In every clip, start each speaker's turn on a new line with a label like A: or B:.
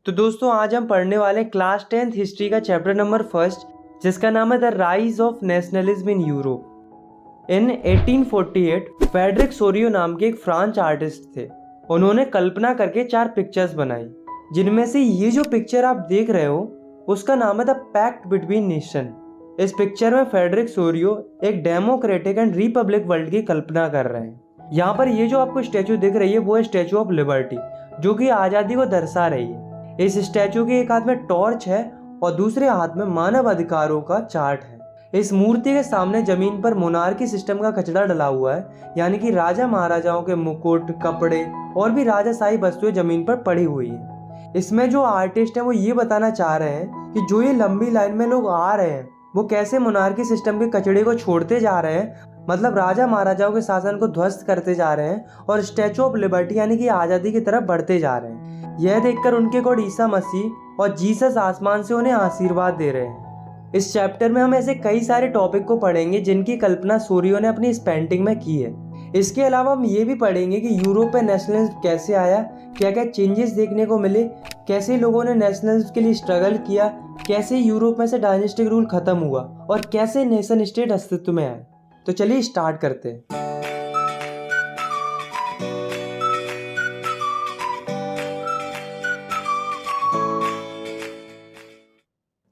A: तो दोस्तों आज हम पढ़ने वाले क्लास 10th हिस्ट्री का चैप्टर नंबर फर्स्ट, जिसका नाम है the rise of nationalism in Europe. In 1848 Frederick Sorio नाम के एक फ्रांच आर्टिस्ट थे। उन्होंने कल्पना करके 4 पिक्चर्स बनाई, जिनमें से ये जो पिक्चर आप देख रहे हो उसका नाम है द पैक्ट बिटवीन नेशन। इस पिक्चर में फ्रेडरिक सोरियो एक डेमोक्रेटिक एंड रिपब्लिक वर्ल्ड की कल्पना कर रहे हैं। यहाँ पर ये जो आपको स्टैचू दिख रही है वो है स्टैचू ऑफ लिबर्टी, जो कि आज़ादी को दर्शा रही है। इस स्टैचू के एक हाथ में टॉर्च है और दूसरे हाथ में मानव अधिकारों का चार्ट है। इस मूर्ति के सामने जमीन पर मोनार्की सिस्टम का कचरा डला हुआ है, यानी कि राजा महाराजाओं के मुकुट, कपड़े और भी राजाशाही वस्तुएं जमीन पर पड़ी हुई है। इसमें जो आर्टिस्ट है वो ये बताना चाह रहे हैं कि जो ये लंबी लाइन में लोग आ रहे हैं वो कैसे मोनार्की सिस्टम के कचड़े को छोड़ते जा रहे हैं, मतलब राजा महाराजाओं के शासन को ध्वस्त करते जा रहे हैं और स्टैचू ऑफ लिबर्टी यानी कि आज़ादी की तरफ बढ़ते जा रहे हैं। यह देखकर उनके गॉड ईसा मसीह और जीसस आसमान से उन्हें आशीर्वाद दे रहे हैं। इस चैप्टर में हम ऐसे कई सारे टॉपिक को पढ़ेंगे जिनकी कल्पना सोरियो ने अपनी इस पेंटिंग में की है। इसके अलावा हम ये भी पढ़ेंगे कि यूरोप में नेशनलिज्म कैसे आया, क्या क्या चेंजेस देखने को मिले, कैसे लोगों ने नेशनलिज्म के लिए स्ट्रगल किया, कैसे यूरोप में से डायनेस्टिक रूल खत्म हुआ और कैसे नेशन स्टेट अस्तित्व में आए। तो चलिए स्टार्ट करते हैं।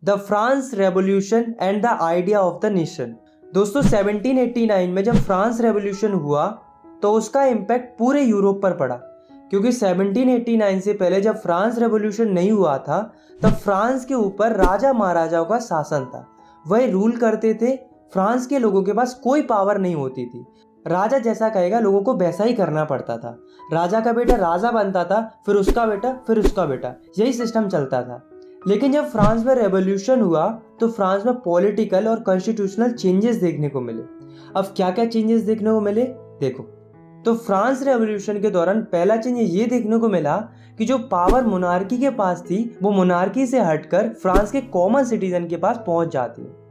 A: The France revolution and the idea of the nation. दोस्तों 1789 में जब फ्रांस रेवोल्यूशन हुआ तो उसका इम्पैक्ट पूरे यूरोप पर पड़ा, क्योंकि 1789 से पहले जब फ्रांस रेवोल्यूशन नहीं हुआ था तब फ्रांस के ऊपर राजा महाराजाओं का शासन था। वही रूल करते थे। फ्रांस के लोगों के पास कोई पावर नहीं होती थी। राजा जैसा कहेगा लोगों को वैसा ही करना पड़ता था। राजा का बेटा राजा बनता था, फिर उसका बेटा, फिर उसका बेटा, यही सिस्टम चलता था। लेकिन जब फ्रांस में रेवोल्यूशन हुआ तो फ्रांस में पॉलिटिकल और कॉन्स्टिट्यूशनल चेंजेस देखने को मिले। अब क्या क्या चेंजेस देखने को मिले देखो। तो फ्रांस रेवोल्यूशन के दौरान पहला चेंज ये देखने को मिला कि जो पावर मोनार्की के पास थी वो मोनार्की से हटकर फ्रांस के कॉमन सिटीजन के पास पहुंच जाती है।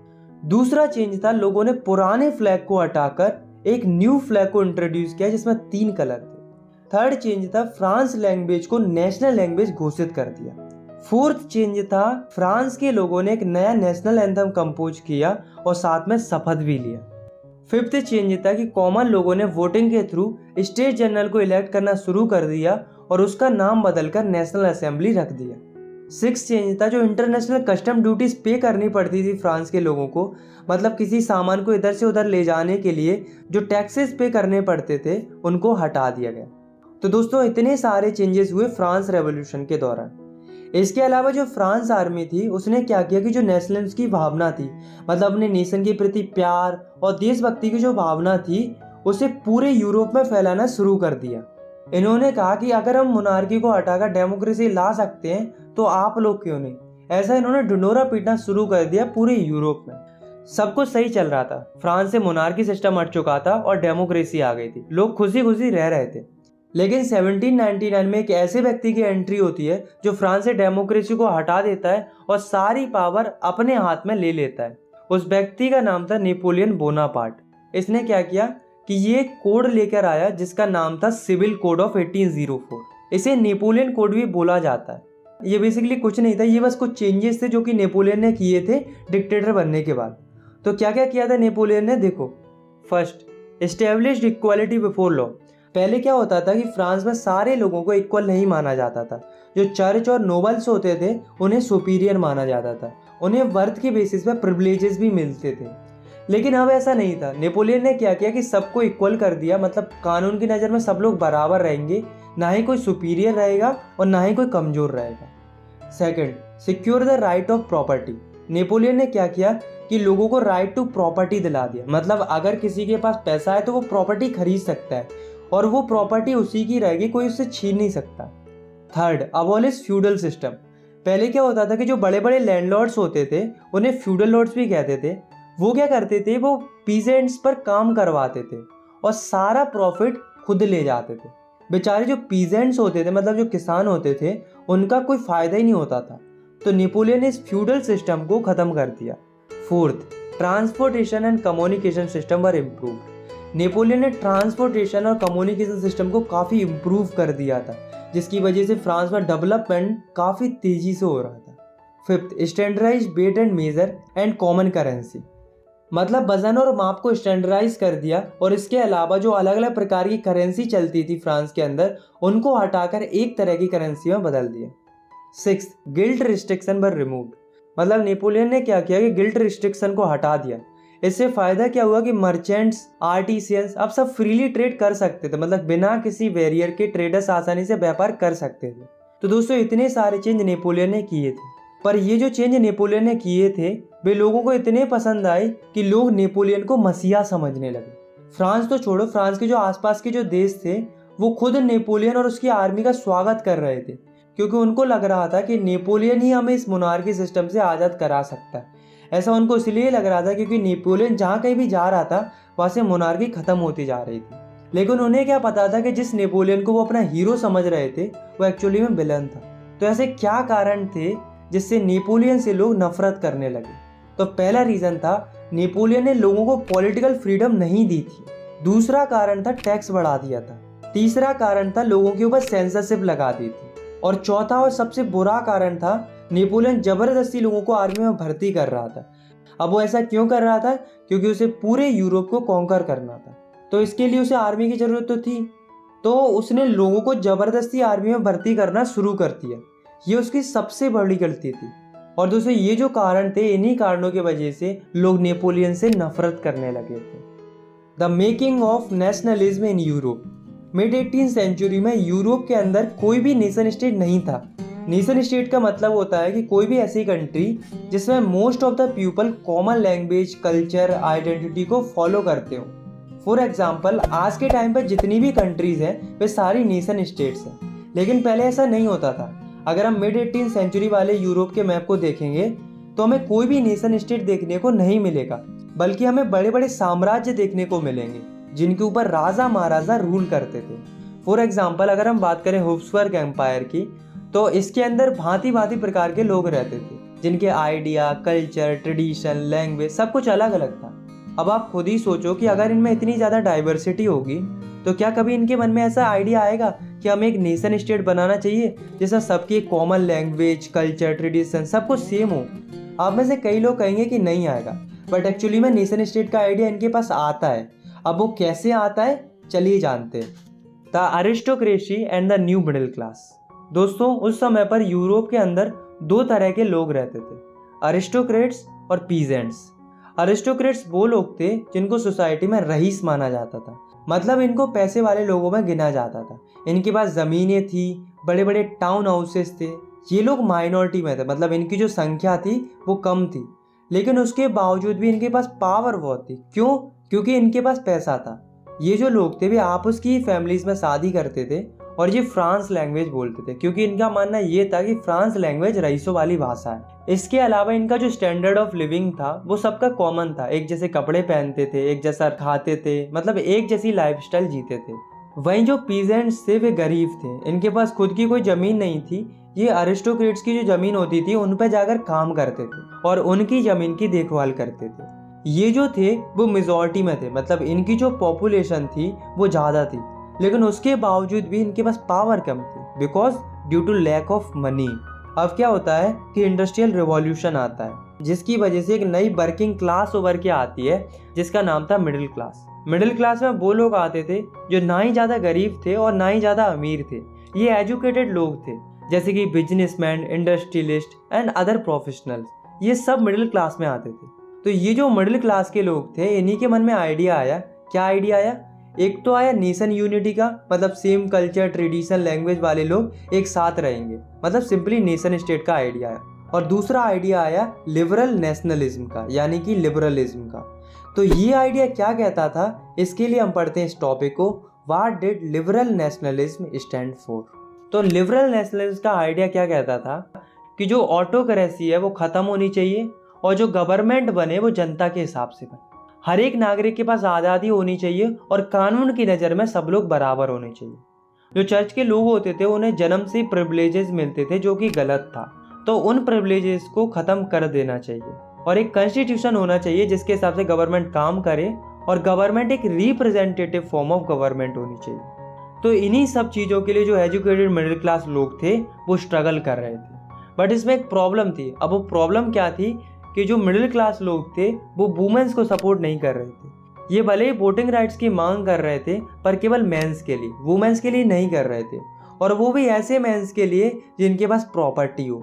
A: दूसरा चेंज था लोगों ने पुराने फ्लैग को हटाकर एक न्यू फ्लैग को इंट्रोड्यूस किया जिसमें 3 कलर थे। थर्ड चेंज था फ्रांस लैंग्वेज को नेशनल लैंग्वेज घोषित कर दिया। फोर्थ चेंज था फ्रांस के लोगों ने एक नया नेशनल एंथम कंपोज किया और साथ में शपथ भी लिया। फिफ्थ चेंज था कि कॉमन लोगों ने वोटिंग के थ्रू स्टेट जनरल को इलेक्ट करना शुरू कर दिया और उसका नाम बदलकर नेशनल असेंबली रख दिया। सिक्स्थ चेंज था जो इंटरनेशनल कस्टम ड्यूटीज पे करनी पड़ती थी फ्रांस के लोगों को, मतलब किसी सामान को इधर से उधर ले जाने के लिए जो टैक्सेस पे करने पड़ते थे उनको हटा दिया गया। तो दोस्तों इतने सारे चेंजेस हुए फ्रांस रेवोल्यूशन के दौरान। इसके अलावा जो फ्रांस आर्मी थी उसने क्या किया कि जो नेशनलिज्म की भावना थी, मतलब अपने नेशन के प्रति प्यार और देशभक्ति की जो भावना थी उसे पूरे यूरोप में फैलाना शुरू कर दिया। इन्होंने कहा कि अगर हम मोनार्की को हटाकर डेमोक्रेसी ला सकते हैं तो आप लोग क्यों नहीं। ऐसा इन्होंने ढिंढोरा पीटना शुरू कर दिया पूरे यूरोप में। सब कुछ सही चल रहा था, फ्रांस से मोनार्की सिस्टम हट चुका था और डेमोक्रेसी आ गई थी, लोग खुशी खुशी रह रहे थे। लेकिन 1799 में एक ऐसे व्यक्ति की एंट्री होती है जो फ्रांस से डेमोक्रेसी को हटा देता है और सारी पावर अपने हाथ में ले लेता है। उस व्यक्ति का नाम था नेपोलियन बोनापार्ट। इसने क्या किया कि ये कोड लेकर आया जिसका नाम था सिविल कोड ऑफ 1804। इसे नेपोलियन कोड भी बोला जाता है। ये बेसिकली कुछ नहीं था, ये बस कुछ चेंजेस थे जो कि नेपोलियन ने किए थे डिक्टेटर बनने के बाद। तो क्या क्या किया था नेपोलियन ने देखो। First, established equality before law. पहले क्या होता था कि फ्रांस में सारे लोगों को इक्वल नहीं माना जाता था। जो चर्च और नोबल्स होते थे उन्हें सुपीरियर माना जाता था, उन्हें वर्थ के बेसिस पे प्रिविलेजेस भी मिलते थे। लेकिन अब ऐसा नहीं था। नेपोलियन ने क्या किया कि सबको इक्वल कर दिया, मतलब कानून की नज़र में सब लोग बराबर रहेंगे, ना ही कोई सुपीरियर रहेगा और ना ही कोई कमज़ोर रहेगा। Second, secure the right of property. Napoleon ने क्या किया कि लोगों को राइट टू प्रॉपर्टी दिला दिया, मतलब अगर किसी के पास पैसा है तो वो प्रॉपर्टी खरीद सकता है और वो प्रॉपर्टी उसी की रहेगी, कोई उससे छीन नहीं सकता। Third, abolish feudal system. पहले क्या होता था कि जो बड़े बड़े लैंडलॉर्ड्स होते थे उन्हें फ्यूडल लॉर्ड्स भी कहते थे। वो क्या करते थे, वो पीजेंट्स पर काम करवाते थे और सारा प्रॉफिट खुद ले जाते थे। बेचारे जो पीजेंट्स होते थे, मतलब जो किसान होते थे, उनका कोई फायदा ही नहीं होता था। तो नेपोलियन ने इस फ्यूडल सिस्टम को खत्म कर दिया। Fourth, transportation and communication system were improved. Napoleon ने ट्रांसपोर्टेशन और कम्युनिकेशन सिस्टम को काफ़ी इम्प्रूव कर दिया था, जिसकी वजह से फ्रांस में डेवलपमेंट काफ़ी तेज़ी से हो रहा था। Fifth, standardise weight and measure and common currency, मतलब वजन और माप को स्टैंडर्डाइज कर दिया और इसके अलावा जो अलग अलग प्रकार की करेंसी चलती थी फ्रांस के अंदर उनको हटाकर एक तरह की करेंसी में बदल दिया। सिक्स, गिल्ट रिस्ट्रिक्शन वर रिमूव्ड, मतलब नेपोलियन ने क्या किया कि गिल्ट रिस्ट्रिक्शन को हटा दिया। इससे फायदा क्या हुआ कि मर्चेंट्स, आर्टिसियंस अब सब फ्रीली ट्रेड कर सकते थे, मतलब बिना किसी बैरियर के ट्रेडर्स आसानी से व्यापार कर सकते थे। तो दोस्तों इतने सारे चेंज नेपोलियन ने किए थे, पर ये जो चेंज नेपोलियन ने किए थे वे लोगों को इतने पसंद आए कि लोग नेपोलियन को मसीहा समझने लगे। फ्रांस तो छोड़ो, फ्रांस के जो आसपास के जो देश थे वो खुद नेपोलियन और उसकी आर्मी का स्वागत कर रहे थे, क्योंकि उनको लग रहा था कि नेपोलियन ही हमें इस मोनार्की सिस्टम से आज़ाद करा सकता है। ऐसा उनको इसलिए लग रहा था क्योंकि नेपोलियन जहाँ कहीं भी जा रहा था वहाँ से मोनार्की खत्म होती जा रही थी। लेकिन उन्हें क्या पता था कि जिस नेपोलियन को वो अपना हीरो समझ रहे थे वो एक्चुअली में विलन था। तो ऐसे क्या कारण थे जिससे नेपोलियन से लोग नफरत करने लगे? तो पहला रीजन था नेपोलियन ने लोगों को पॉलिटिकल फ्रीडम नहीं दी थी। दूसरा कारण था टैक्स बढ़ा दिया था। तीसरा कारण था लोगों के ऊपर सेंसरशिप लगा दी थी। और चौथा और सबसे बुरा कारण था नेपोलियन जबरदस्ती लोगों को आर्मी में भर्ती कर रहा था। अब वो ऐसा क्यों कर रहा था? क्योंकि उसे पूरे यूरोप को कॉन्कर करना था, तो इसके लिए उसे आर्मी की जरूरत तो थी। तो उसने लोगों को जबरदस्ती आर्मी में भर्ती करना शुरू कर दिया। ये उसकी सबसे बड़ी गलती थी। और दोस्तों ये जो कारण थे, इन्हीं कारणों की वजह से लोग नेपोलियन से नफरत करने लगे थे। The making of nationalism in Europe. Mid 18th century में यूरोप के अंदर कोई भी नेशन स्टेट नहीं था। नेशन स्टेट का मतलब होता है कि कोई भी ऐसी कंट्री जिसमें most of the people common language, culture, identity को फॉलो करते हो। फॉर एग्जाम्पल, आज के टाइम पर जितनी भी कंट्रीज हैं वे सारी नेशन स्टेट्स हैं, लेकिन पहले ऐसा नहीं होता था। अगर हम मिड 18th सेंचुरी वाले यूरोप के मैप को देखेंगे तो हमें कोई भी नेशन स्टेट देखने को नहीं मिलेगा, बल्कि हमें बड़े बड़े साम्राज्य देखने को मिलेंगे जिनके ऊपर राजा महाराजा रूल करते थे। फॉर एग्जाम्पल, अगर हम बात करें हैब्सबर्ग एम्पायर की, तो इसके अंदर भांति भांति प्रकार के लोग रहते थे जिनके आइडिया, कल्चर, ट्रेडिशन, लैंग्वेज सब कुछ अलग अलग था। अब आप खुद ही सोचो कि अगर इनमें इतनी ज़्यादा डाइवर्सिटी होगी तो क्या कभी इनके मन में ऐसा आइडिया आएगा कि हमें एक नेशन स्टेट बनाना चाहिए जिसमें सबकी कॉमन लैंग्वेज, कल्चर, ट्रेडिशन सब कुछ सेम हो? आप में से कई लोग कहेंगे कि नहीं आएगा, बट एक्चुअली में नेशन स्टेट का आइडिया इनके पास आता है। अब वो कैसे आता है, चलिए जानते हैं। The aristocracy and the new middle class. दोस्तों उस समय पर यूरोप के अंदर दो तरह के लोग रहते थे, अरिस्टोक्रेट्स और पीजेंट्स। अरिस्टोक्रेट्स वो लोग थे जिनको सोसाइटी में रईस माना जाता था, मतलब इनको पैसे वाले लोगों में गिना जाता था। इनके पास ज़मीनें थी, बड़े बड़े टाउन हाउसेस थे। ये लोग माइनॉरिटी में थे, मतलब इनकी जो संख्या थी वो कम थी, लेकिन उसके बावजूद भी इनके पास पावर बहुत थी। क्यों? क्योंकि इनके पास पैसा था। ये जो लोग थे वे आपस की फैमिलीज में शादी करते थे और ये फ्रांस लैंग्वेज बोलते थे, क्योंकि इनका मानना ये था कि फ्रांस लैंग्वेज रईसों वाली भाषा है। इसके अलावा इनका जो स्टैंडर्ड ऑफ लिविंग था वो सबका कॉमन था। एक जैसे कपड़े पहनते थे, एक जैसा खाते थे, मतलब एक जैसी लाइफस्टाइल जीते थे। वहीं जो पीजेंट्स थे वे गरीब थे, इनके पास खुद की कोई ज़मीन नहीं थी। ये अरिस्टोक्रेट्स की जो ज़मीन होती थी उन पर जाकर काम करते थे और उनकी ज़मीन की देखभाल करते थे। ये जो थे वो मेजॉरिटी में थे, मतलब इनकी जो पॉपुलेशन थी वो ज़्यादा थी, लेकिन उसके बावजूद भी इनके पास पावर कम थी, because due to lack of money. अब क्या होता है कि इंडस्ट्रियल रिवॉल्यूशन आता है, जिसकी वजह से एक नई वर्किंग क्लास उभर के आती है जिसका नाम था मिडिल क्लास। मिडिल क्लास में वो लोग आते थे जो ना ही ज़्यादा गरीब थे और ना ही ज़्यादा अमीर थे। ये एजुकेटेड लोग थे, जैसे कि businessman, industrialist and other professionals, ये सब मिडिल क्लास में आते थे। तो ये जो मिडिल क्लास के लोग थे इन्हीं के मन में आइडिया आया। क्या आइडिया आया? एक तो आया नेशन यूनिटी का, मतलब सेम कल्चर, ट्रेडिशन, लैंग्वेज वाले लोग एक साथ रहेंगे, मतलब सिंपली नेशन स्टेट का आइडिया आया। और दूसरा आइडिया आया लिबरल नेशनलिज्म का, यानी कि लिबरलिज्म का। तो ये आइडिया क्या कहता था, इसके लिए हम पढ़ते हैं इस टॉपिक को, what did liberal nationalism stand for. तो लिबरल नेशनलिज्म का आइडिया क्या कहता था कि जो ऑटोक्रेसी है वो खत्म होनी चाहिए और जो गवर्नमेंट बने वो जनता के हिसाब से बने। हर एक नागरिक के पास आज़ादी होनी चाहिए और कानून की नज़र में सब लोग बराबर होने चाहिए। जो चर्च के लोग होते थे उन्हें जन्म से प्रिविलेजेस मिलते थे जो कि गलत था, तो उन प्रिविलेजेस को ख़त्म कर देना चाहिए और एक कॉन्स्टिट्यूशन होना चाहिए जिसके हिसाब से गवर्नमेंट काम करे और गवर्नमेंट एक रिप्रेजेंटेटिव फॉर्म ऑफ गवर्नमेंट होनी चाहिए। तो इन्हीं सब चीज़ों के लिए जो एजुकेटेड मिडिल क्लास लोग थे वो स्ट्रगल कर रहे थे। बट इसमें एक प्रॉब्लम थी। अब वो प्रॉब्लम क्या थी कि जो मिडिल क्लास लोग थे वो वुमेन्स को सपोर्ट नहीं कर रहे थे। ये भले ही वोटिंग राइट्स की मांग कर रहे थे पर केवल मेंस के लिए, वुमेन्स के लिए नहीं कर रहे थे, और वो भी ऐसे मेंस के लिए जिनके पास प्रॉपर्टी हो।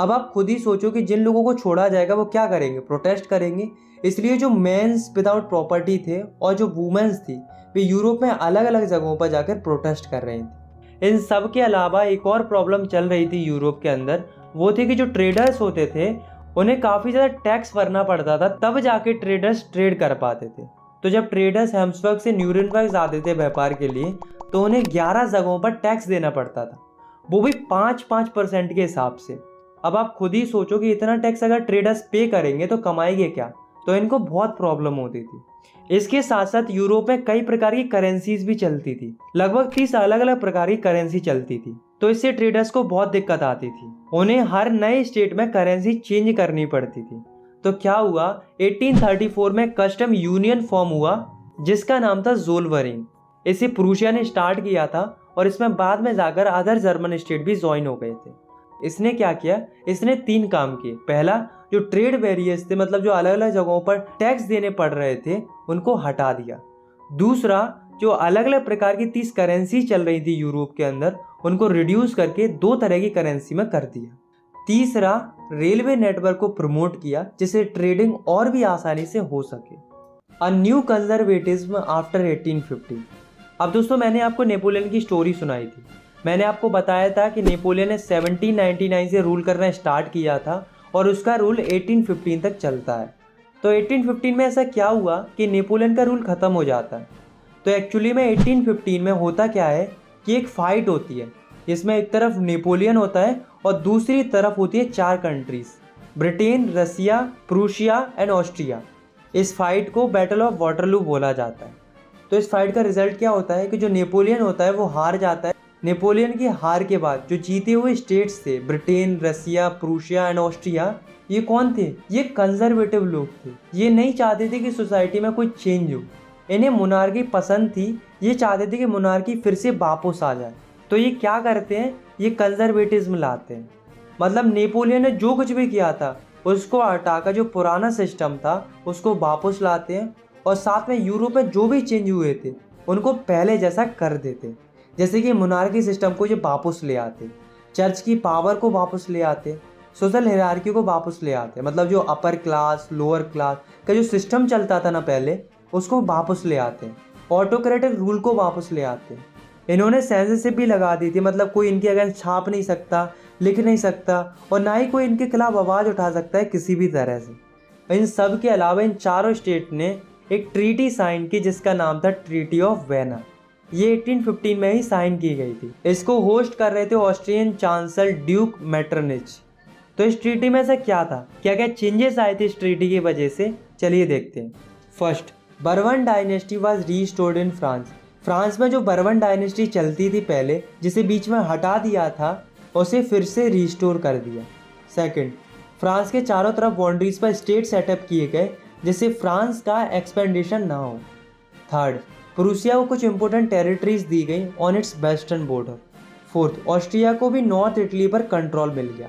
A: अब आप खुद ही सोचो कि जिन लोगों को छोड़ा जाएगा वो क्या करेंगे, प्रोटेस्ट करेंगे। इसलिए जो मेंस विदाउट प्रॉपर्टी थे और जो वुमेन्स थी वे यूरोप में अलग अलग जगहों पर जाकर प्रोटेस्ट कर रही थी। इन सब के अलावा एक और प्रॉब्लम चल रही थी यूरोप के अंदर, वो थी कि जो ट्रेडर्स होते थे उन्हें काफ़ी ज़्यादा टैक्स भरना पड़ता था, तब जाके ट्रेडर्स ट्रेड कर पाते थे। तो जब ट्रेडर्स हेम्सबर्ग से न्यूरेनबर्ग जाते थे व्यापार के लिए तो उन्हें 11 जगहों पर टैक्स देना पड़ता था, वो भी 5% के हिसाब से। अब आप खुद ही सोचो कि इतना टैक्स अगर ट्रेडर्स पे करेंगे तो कमाएंगे क्या, तो इनको बहुत प्रॉब्लम होती थी। इसके साथ साथ यूरोप में कई प्रकार की करेंसीज भी चलती थी, लगभग 30 अलग अलग प्रकार की करेंसी चलती थी। तो इससे ट्रेडर्स को बहुत दिक्कत आती थी, उन्हें हर नए स्टेट में करेंसी चेंज करनी पड़ती थी। तो क्या हुआ, 1834 में कस्टम यूनियन फॉर्म हुआ जिसका नाम था ज़ोलवेरिंग। इसे प्रूशिया ने स्टार्ट किया था और इसमें बाद में जाकर अदर जर्मन स्टेट भी ज्वाइन हो गए थे। इसने क्या किया, इसने 3 काम किए। पहला, जो ट्रेड बैरियर्स थे, मतलब जो अलग अलग जगहों पर टैक्स देने पड़ रहे थे, उनको हटा दिया। दूसरा, जो अलग अलग प्रकार की 30 करेंसी चल रही थी यूरोप के अंदर, उनको रिड्यूस करके 2 तरह की करेंसी में कर दिया। तीसरा, रेलवे नेटवर्क को प्रमोट किया जिससे ट्रेडिंग और भी आसानी से हो सके। A new conservatism after 1850। अब दोस्तों, मैंने आपको नेपोलियन की स्टोरी सुनाई थी। मैंने आपको बताया था कि नेपोलियन ने 1799 से रूल करना स्टार्ट किया था और उसका रूल 1815 तक चलता है। तो 1815 में ऐसा क्या हुआ कि नेपोलियन का रूल ख़त्म हो जाता है। तो एक्चुअली में 1815 में होता क्या है कि एक फ़ाइट होती है जिसमें एक तरफ नेपोलियन होता है और दूसरी तरफ होती है 4 countries, Britain, Russia, Prussia and Austria. इस फाइट को बैटल ऑफ वाटरलू बोला जाता है। तो इस फाइट का रिजल्ट क्या होता है कि जो नेपोलियन होता है वो हार जाता है। नेपोलियन की हार के बाद जो जीते हुए स्टेट्स थे, Britain, Russia, Prussia and Austria, ये कौन थे? ये कंजर्वेटिव लोग थे। ये नहीं चाहते थे कि सोसाइटी में कोई चेंज हो, इन्हें मोनार्की पसंद थी। ये चाहते थे कि मोनार्की फिर से वापस आ जाए। तो ये क्या करते हैं, ये कंजर्वेटिज्म लाते हैं। मतलब नेपोलियन ने जो कुछ भी किया था उसको हटाकर जो पुराना सिस्टम था उसको वापस लाते हैं, और साथ में यूरोप में जो भी चेंज हुए थे उनको पहले जैसा कर देते। जैसे कि मोनार्की सिस्टम को ये वापस ले आते, चर्च की पावर को वापस ले आते, सोशल हायरार्की को वापस ले आते। मतलब जो अपर क्लास लोअर क्लास का जो सिस्टम चलता था ना पहले, उसको वापस ले आते हैं। ऑटोक्रेटिक रूल को वापस ले आते हैं। इन्होंने सेंसरशिप भी लगा दी थी, मतलब कोई इनके अगेंस्ट छाप नहीं सकता, लिख नहीं सकता, और ना ही कोई इनके खिलाफ आवाज़ उठा सकता है किसी भी तरह से। इन सब के अलावा इन चारों स्टेट ने एक ट्रीटी साइन की जिसका नाम था ट्रीटी ऑफ वेना। ये 1815 में ही साइन की गई थी। इसको होस्ट कर रहे थे ऑस्ट्रियन चांसलर ड्यूक मेटरनिच। तो इस ट्रीटी में से क्या था, क्या क्या चेंजेस आए थे इस ट्रीटी की वजह से, चलिए देखते हैं। First, bourbon dynasty was restored in France. France में जो बर्बन डायनेस्टी चलती थी पहले, जिसे बीच में हटा दिया था, उसे फिर से रीस्टोर कर दिया। सेकंड, फ्रांस के चारों तरफ बाउंड्रीज पर स्टेट सेटअप किए गए जिससे फ्रांस का एक्सपेंडेशन ना हो। थर्ड, प्रूसिया को कुछ इंपॉर्टेंट टेरिटरीज दी गई on it's western border. Fourth, Austria को भी नॉर्थ इटली पर कंट्रोल मिल गया।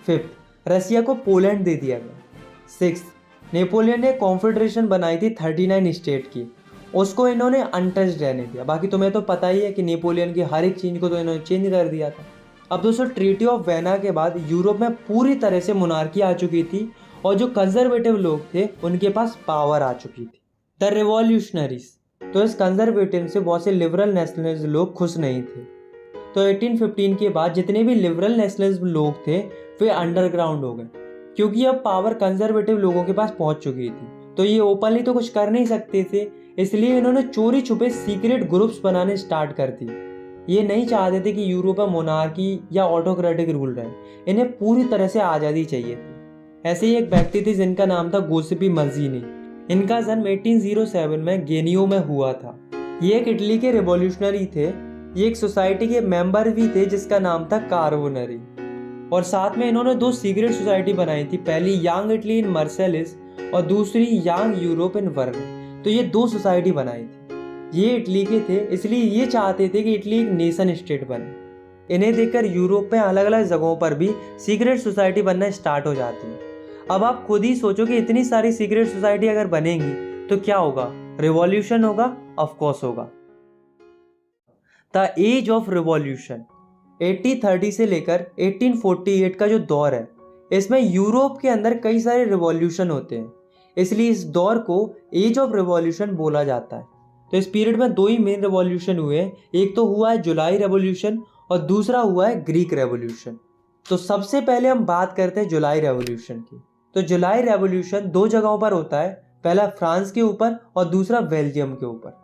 A: फिफ्थ, रसिया को पोलैंड दे दिया गया। सिक्स्थ, नेपोलियन ने कॉन्फेडरेशन बनाई थी 39 स्टेट की, उसको इन्होंने अनटच्ड रहने दिया। बाकी तुम्हें तो पता ही है कि नेपोलियन की हर एक चीज़ को तो इन्होंने चेंज कर दिया था। अब दोस्तों, ट्रीटी ऑफ वेना के बाद यूरोप में पूरी तरह से मोनार्की आ चुकी थी और जो कंजर्वेटिव लोग थे उनके पास पावर आ चुकी थी। The revolutionaries. तो इस कंजर्वेटिव से बहुत से लिबरल नेशनलिस्ट लोग खुश नहीं थे। तो 1815 के बाद जितने भी लिबरल नेशनलिस्ट लोग थे वे अंडरग्राउंड हो गए, क्योंकि अब पावर कंजर्वेटिव लोगों के पास पहुंच चुकी थी। तो ये ओपनली तो कुछ कर नहीं सकते थे, इसलिए इन्होंने चोरी छुपे सीक्रेट ग्रुप्स बनाने स्टार्ट कर दिए। ये नहीं चाहते थे कि यूरोप में मोनार्की या ऑटोक्रेटिक रूल रहे, इन्हें पूरी तरह से आज़ादी चाहिए थी। ऐसे ही एक व्यक्ति थे जिनका नाम था गोसिपी मज़ीनी। इनका जन्म 1807 में गेनियो में हुआ था। ये एक इटली के रिवॉल्यूशनरी थे। ये एक सोसाइटी के मेंबर भी थे जिसका नाम था कार्बोनरी, और साथ में इन्होंने 2 सीक्रेट सोसाइटी बनाई थी, पहली यंग इटली इन मार्सेलिस और दूसरी यंग यूरोप इन वर्न। तो ये 2 सोसाइटी बनाई थी। ये इटली के थे, इसलिए ये चाहते थे कि इटली एक नेशन स्टेट बने। इन्हें देखकर यूरोप में अलग अलग जगहों पर भी सीक्रेट सोसाइटी बनना स्टार्ट हो जाती है। अब आप खुद ही सोचो कि इतनी सारी सीक्रेट सोसाइटी अगर बनेंगी तो क्या होगा? रिवॉल्यूशन होगा, ऑफ कोर्स होगा। द एज ऑफ रिवॉल्यूशन 1830 से लेकर 1848 का जो दौर है, इसमें यूरोप के अंदर कई सारे रिवॉल्यूशन होते हैं, इसलिए इस दौर को एज ऑफ रिवॉल्यूशन बोला जाता है। तो इस पीरियड में दो ही मेन रिवॉल्यूशन हुए हैं, एक तो हुआ है जुलाई रेवोल्यूशन और दूसरा हुआ है ग्रीक रेवोल्यूशन। तो सबसे पहले हम बात करते हैं जुलाई रेवोल्यूशन की। तो जुलाई रेवोल्यूशन दो जगहों पर होता है, पहला फ्रांस के ऊपर और दूसरा बेल्जियम के ऊपर।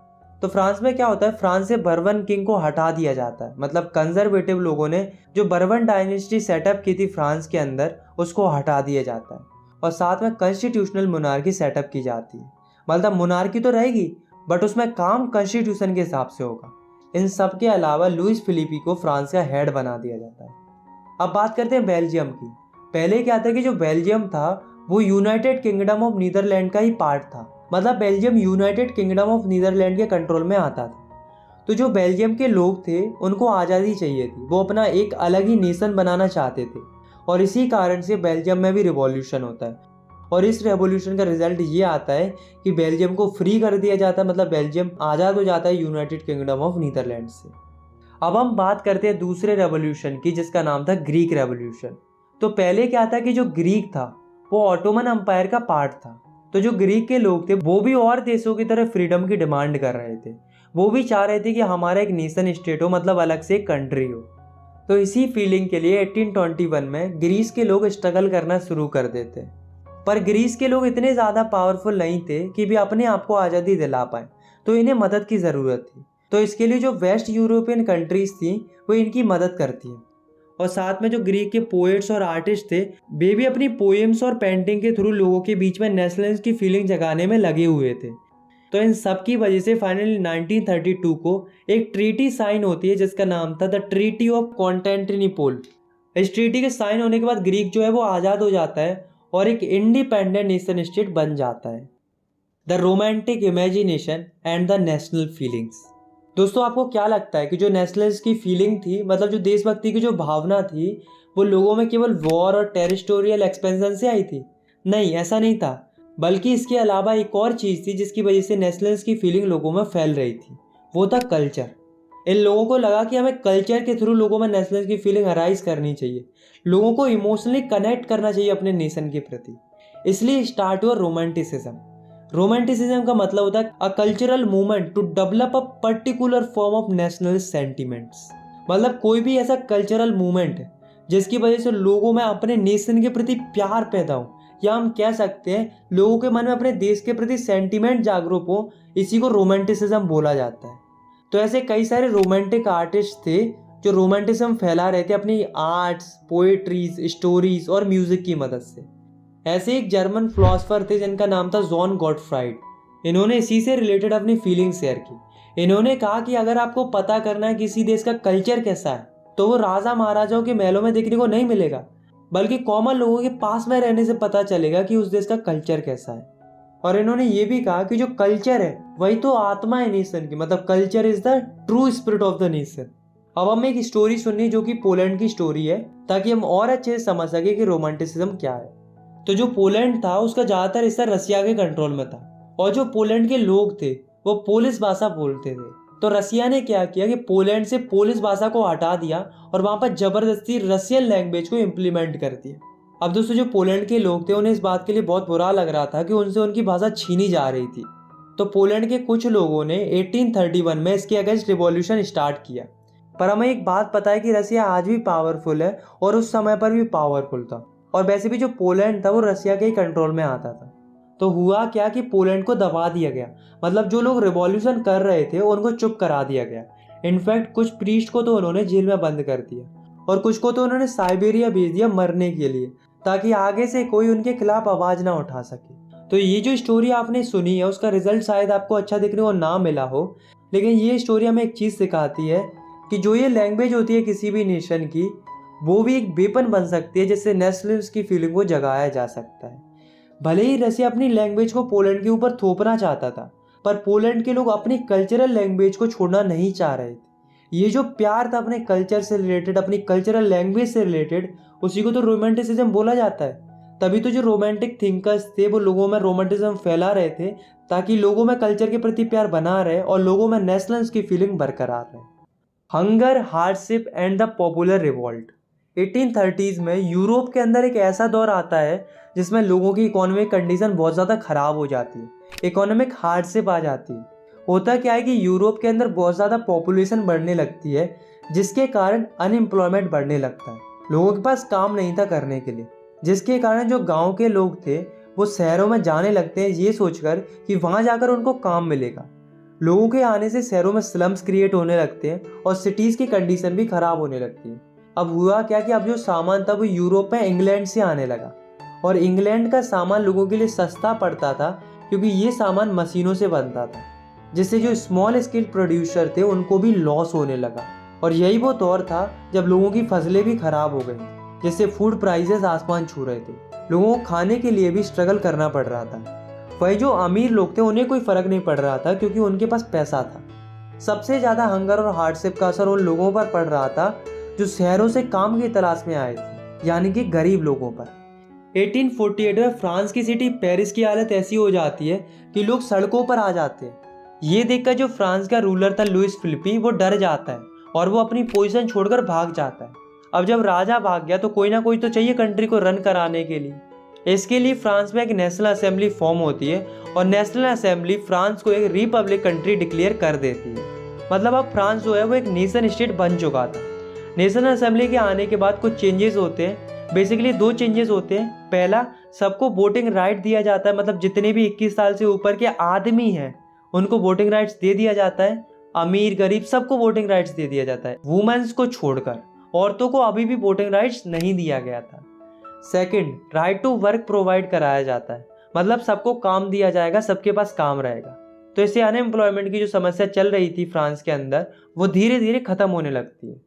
A: तो फ्रांस में क्या होता है, फ्रांस से बर्बन किंग को हटा दिया जाता है, मतलब कंजर्वेटिव लोगों ने जो बर्बन डायनेस्टी सेटअप की थी फ्रांस के अंदर, उसको हटा दिया जाता है और साथ में कॉन्स्टिट्यूशनल मोनार्की सेटअप की जाती है। मतलब मोनार्की तो रहेगी बट उसमें काम कॉन्स्टिट्यूशन के हिसाब से होगा। इन सब के अलावा लुइस फिलिपी को फ्रांस का हेड बना दिया जाता है। अब बात करते हैं बेल्जियम की। पहले क्या था कि जो बेल्जियम था वो यूनाइटेड किंगडम ऑफ नीदरलैंड का ही पार्ट था, मतलब Belgium United Kingdom of Netherland के कंट्रोल में आता था। तो जो बेल्जियम के लोग थे उनको आज़ादी चाहिए थी, वो अपना एक अलग ही नेशन बनाना चाहते थे और इसी कारण से बेल्जियम में भी रिवॉल्यूशन होता है। और इस रेवोल्यूशन का रिजल्ट ये आता है कि बेल्जियम को फ्री कर दिया जाता है, मतलब बेल्जियम आज़ाद हो जाता है यूनाइटेड किंगडम ऑफ नीदरलैंड से। अब हम बात करते हैं दूसरे रेवोल्यूशन की, जिसका नाम था ग्रीक रेवोल्यूशन। तो पहले क्या था कि जो ग्रीक था वो ऑटोमन एम्पायर का पार्ट था। तो जो ग्रीक के लोग थे वो भी और देशों की तरह फ्रीडम की डिमांड कर रहे थे, वो भी चाह रहे थे कि हमारा एक नेशन स्टेट हो, मतलब अलग से एक कंट्री हो। तो इसी फीलिंग के लिए 1821 में ग्रीस के लोग स्ट्रगल करना शुरू कर देते, पर ग्रीस के लोग इतने ज़्यादा पावरफुल नहीं थे कि भी अपने आप को आज़ादी दिला पाए, तो इन्हें मदद की ज़रूरत थी। तो इसके लिए जो वेस्ट यूरोपियन कंट्रीज़ थी वो इनकी मदद करती हैं और साथ में जो ग्रीक के पोएट्स और आर्टिस्ट थे वे भी अपनी पोएम्स और पेंटिंग के थ्रू लोगों के बीच में नेशनलिज्म की फीलिंग जगाने में लगे हुए थे। तो इन सब की वजह से फाइनली 1932 को एक ट्रीटी साइन होती है जिसका नाम था द ट्रीटी ऑफ कॉन्स्टेंटिनोपल। इस ट्रीटी के साइन होने के बाद ग्रीक जो है वो आज़ाद हो जाता है और एक इंडिपेंडेंट नेशन स्टेट बन जाता है। The romantic imagination and the national feelings. दोस्तों आपको क्या लगता है कि जो नेशनलिस्ट की फीलिंग थी, मतलब जो देशभक्ति की जो भावना थी, वो लोगों में केवल वॉर और टेरिटोरियल एक्सपेंशन से आई थी? नहीं, ऐसा नहीं था, बल्कि इसके अलावा एक और चीज़ थी जिसकी वजह से नेशनलिस्ट की फीलिंग लोगों में फैल रही थी, वो था कल्चर। इन लोगों को लगा कि हमें कल्चर के थ्रू लोगों में नेशनलिस्ट की फीलिंग अराइज करनी चाहिए, लोगों को इमोशनली कनेक्ट करना चाहिए अपने नेशन के प्रति। इसलिए स्टार्ट हुआ रोमांटिसिज्म। रोमांटिसिज्म का मतलब होता है a cultural movement to develop a particular form of national sentiments. मतलब कोई भी ऐसा कल्चरल मूवमेंट जिसकी वजह से लोगों में अपने नेशन के प्रति प्यार पैदा हो, या हम कह सकते हैं लोगों के मन में अपने देश के प्रति सेंटिमेंट जागरूक हो, इसी को रोमांटिसिज्म बोला जाता है। तो ऐसे कई सारे रोमांटिक आर्टिस्ट थे जो रोमांटिज्म फैला रहे थे अपनी आर्ट्स, पोएट्रीज, स्टोरीज और म्यूजिक की मदद से। ऐसे एक जर्मन फिलोसोफर थे जिनका नाम था जॉन गॉटफ्राइड। इन्होंने इसी से रिलेटेड अपनी फीलिंग शेयर की। इन्होंने कहा कि अगर आपको पता करना है किसी देश का कल्चर कैसा है तो वो राजा महाराजाओं के महलों में देखने को नहीं मिलेगा, बल्कि कॉमन लोगों के पास में रहने से पता चलेगा कि उस देश का कल्चर कैसा है। और इन्होंने ये भी कहा कि जो कल्चर है वही तो आत्मा है नेशन की, मतलब culture is the true spirit of the nation. अब हमें एक स्टोरी सुननी जो कि पोलैंड की स्टोरी है, ताकि हम और अच्छे से समझ सके कि रोमांटिसिज्म क्या है। तो जो पोलैंड था उसका ज़्यादातर हिस्सा रसिया के कंट्रोल में था और जो पोलैंड के लोग थे वो पोलिश भाषा बोलते थे। तो रसिया ने क्या किया कि पोलैंड से पोलिश भाषा को हटा दिया और वहाँ पर जबरदस्ती रसियन लैंग्वेज को इम्प्लीमेंट कर दिया। अब दोस्तों जो पोलैंड के लोग थे उन्हें इस बात के लिए बहुत बुरा लग रहा था कि उनसे उनकी भाषा छीनी जा रही थी। तो पोलैंड के कुछ लोगों ने 1831 में इसके अगेंस्ट रिवॉल्यूशन स्टार्ट किया। पर हमें एक बात पता है कि रसिया आज भी पावरफुल है और उस समय पर भी पावरफुल था, और वैसे भी जो पोलैंड था वो रसिया के ही कंट्रोल में आता था। तो हुआ क्या कि पोलैंड को दबा दिया गया, मतलब जो लोग रिवॉल्यूशन कर रहे थे उनको चुप करा दिया गया। इनफैक्ट कुछ प्रीस्ट को तो उन्होंने जेल में बंद कर दिया और कुछ को तो उन्होंने साइबेरिया भेज दिया मरने के लिए, ताकि आगे से कोई उनके खिलाफ आवाज़ ना उठा सके। तो ये जो स्टोरी आपने सुनी है उसका रिजल्ट शायद आपको अच्छा देखने को ना मिला हो, लेकिन ये स्टोरी हमें एक चीज़ सिखाती है कि जो ये लैंग्वेज होती है किसी भी नेशन की, वो भी एक वेपन बन सकती है जिससे नेशनलिज्म की फीलिंग को जगाया जा सकता है। भले ही रसिया अपनी लैंग्वेज को पोलैंड के ऊपर थोपना चाहता था, पर पोलैंड के लोग अपनी कल्चरल लैंग्वेज को छोड़ना नहीं चाह रहे थे। ये जो प्यार था अपने कल्चर से रिलेटेड, अपनी कल्चरल लैंग्वेज से रिलेटेड, उसी को तो रोमांटिसिज्म बोला जाता है। तभी तो जो रोमांटिक थिंकर्स थे वो लोगों में रोमांटिज्म फैला रहे थे, ताकि लोगों में कल्चर के प्रति प्यार बना रहे और लोगों में नेशनल्स की फीलिंग बरकरार रहे। Hunger, hardship and the popular revolt. 1830s में यूरोप के अंदर एक ऐसा दौर आता है जिसमें लोगों की इकोनॉमिक कंडीशन बहुत ज़्यादा ख़राब हो जाती है, इकोनॉमिक हार्डशिप आ जाती है। होता क्या है कि यूरोप के अंदर बहुत ज़्यादा पॉपुलेशन बढ़ने लगती है, जिसके कारण अनएम्प्लॉयमेंट बढ़ने लगता है। लोगों के पास काम नहीं था करने के लिए, जिसके कारण जो गांव के लोग थे वो शहरों में जाने लगते हैं ये सोचकर कि वहाँ जाकर उनको काम मिलेगा। लोगों के आने से शहरों में स्लम्स क्रिएट होने लगते हैं और सिटीज़ की कंडीशन भी ख़राब होने लगती है। अब हुआ क्या कि अब जो सामान था वो यूरोप में इंग्लैंड से आने लगा, और इंग्लैंड का सामान लोगों के लिए सस्ता पड़ता था क्योंकि ये सामान मशीनों से बनता था, जिससे जो स्मॉल स्केल प्रोड्यूसर थे उनको भी लॉस होने लगा। और यही वो दौर था जब लोगों की फसलें भी खराब हो गई, जिससे फूड प्राइसेस आसमान छू रहे थे। लोगों को खाने के लिए भी स्ट्रगल करना पड़ रहा था। वही जो अमीर लोग थे उन्हें कोई फ़र्क नहीं पड़ रहा था क्योंकि उनके पास पैसा था। सबसे ज़्यादा हंगर और हार्डशिप का असर उन लोगों पर पड़ रहा था जो शहरों से काम की तलाश में आए थे, यानी कि गरीब लोगों पर। 1848 में फ्रांस की सिटी पेरिस की हालत ऐसी हो जाती है कि लोग सड़कों पर आ जाते हैं। ये देखकर जो फ्रांस का रूलर था लुइस फिलिपी, वो डर जाता है और वो अपनी पोजीशन छोड़कर भाग जाता है। अब जब राजा भाग गया तो कोई ना कोई तो चाहिए कंट्री को रन कराने के लिए। इसके लिए फ्रांस में एक नेशनल असेंबली फॉर्म होती है और नेशनल असेंबली फ्रांस को एक रिपब्लिक कंट्री डिक्लेयर कर देती है। मतलब अब फ्रांस जो है वो एक नेशन स्टेट बन चुका था। नेशनल असेंबली के आने के बाद कुछ चेंजेस होते हैं। बेसिकली 2 चेंजेस होते हैं। पहला, सबको वोटिंग राइट दिया जाता है, मतलब जितने भी 21 साल से ऊपर के आदमी हैं उनको वोटिंग राइट्स दे दिया जाता है। अमीर गरीब सबको वोटिंग राइट्स दे दिया जाता है, वुमेन्स को छोड़कर। औरतों को अभी भी वोटिंग राइट्स नहीं दिया गया था। Second, right to work provide कराया जाता है, मतलब सबको काम दिया जाएगा, सबके पास काम रहेगा। तो इससे अनएम्प्लॉयमेंट की जो समस्या चल रही थी फ्रांस के अंदर वो धीरे धीरे खत्म होने लगती है।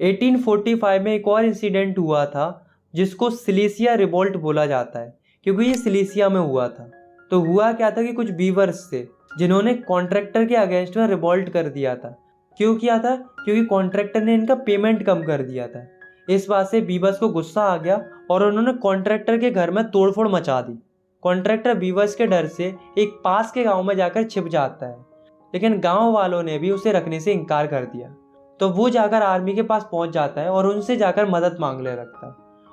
A: 1845 में एक और इंसिडेंट हुआ था जिसको सिलेसिया रिवॉल्ट बोला जाता है, क्योंकि ये सिलेसिया में हुआ था। तो हुआ क्या था कि कुछ वीवर्स थे जिन्होंने कॉन्ट्रैक्टर के अगेंस्ट में रिवॉल्ट कर दिया था। क्यों किया था? क्योंकि कॉन्ट्रैक्टर ने इनका पेमेंट कम कर दिया था। इस बात से बीवर्स को गुस्सा आ गया और उन्होंने कॉन्ट्रैक्टर के घर में तोड़फोड़ मचा दी। कॉन्ट्रैक्टर बीवर्स के डर से एक पास के गांव में जाकर छिप जाता है, लेकिन गांव वालों ने भी उसे रखने से इनकार कर दिया। तो वो जाकर आर्मी के पास पहुंच जाता है और उनसे जाकर मदद मांगने लगता है।